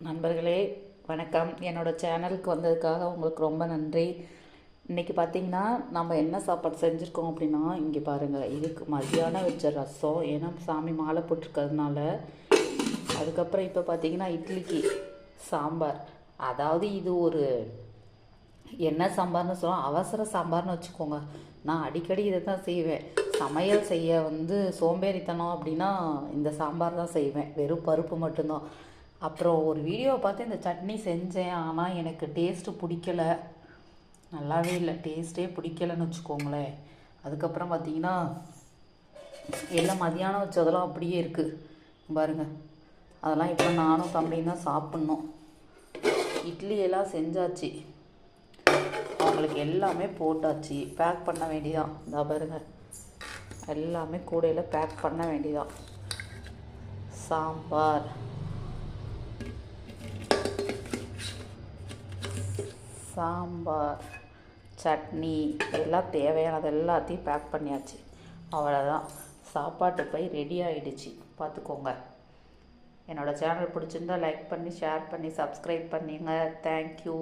நண்பர்களே வணக்கம். என்னோடய சேனலுக்கு வந்ததுக்காக உங்களுக்கு ரொம்ப நன்றி. இன்றைக்கி பார்த்திங்கன்னா நம்ம என்ன சாப்பாடு செஞ்சுருக்கோம் அப்படின்னா, இங்கே பாருங்கள், இதுக்கு மதியானம் வச்ச ரசம், ஏன்னா சாமி மாலை போட்டிருக்கிறதுனால. அதுக்கப்புறம் இப்போ பார்த்திங்கன்னா இட்லிக்கு சாம்பார். அதாவது இது ஒரு என்ன சாம்பார்னு சொல்லுவோம், அவசர சாம்பார்னு வச்சுக்கோங்க. நான் அடிக்கடி இதை தான் செய்வேன். சமையல் செய்ய சோம்பேறித்தனம் அப்படின்னா இந்த சாம்பார் தான் செய்வேன், வெறும் பருப்பு மட்டும்தான். அப்புறம் ஒரு வீடியோவை பார்த்து இந்த சட்னி செஞ்சேன். ஆனால் எனக்கு டேஸ்ட்டு பிடிக்கலை, நல்லாவே இல்லை, டேஸ்ட்டே பிடிக்கலைன்னு வச்சுக்கோங்களேன். அதுக்கப்புறம் பார்த்திங்கன்னா எல்லாம் மதியானம் வச்சதெல்லாம் அப்படியே இருக்குது பாருங்கள். அதெல்லாம் இப்போ நானும் தம்பியும் தான் சாப்பிட்ணும். இட்லி எல்லாம் செஞ்சாச்சு, அவங்களுக்கு எல்லாமே போட்டாச்சு, பேக் பண்ண வேண்டியதான். இந்த பாருங்கள், எல்லாமே கூடையில் பேக் பண்ண வேண்டியதான். சாம்பார், சட்னி, எல்லாம் தேவையானது எல்லாத்தையும் பேக் பண்ணியாச்சு. அவ்வளோதான், சாப்பாட்டு பை ரெடி ஆகிடுச்சு. பார்த்துக்கோங்க. என்னோடய சேனல் பிடிச்சிருந்தால் லைக் பண்ணி, ஷேர் பண்ணி, சப்ஸ்கிரைப் பண்ணிங்க. தேங்க்யூ.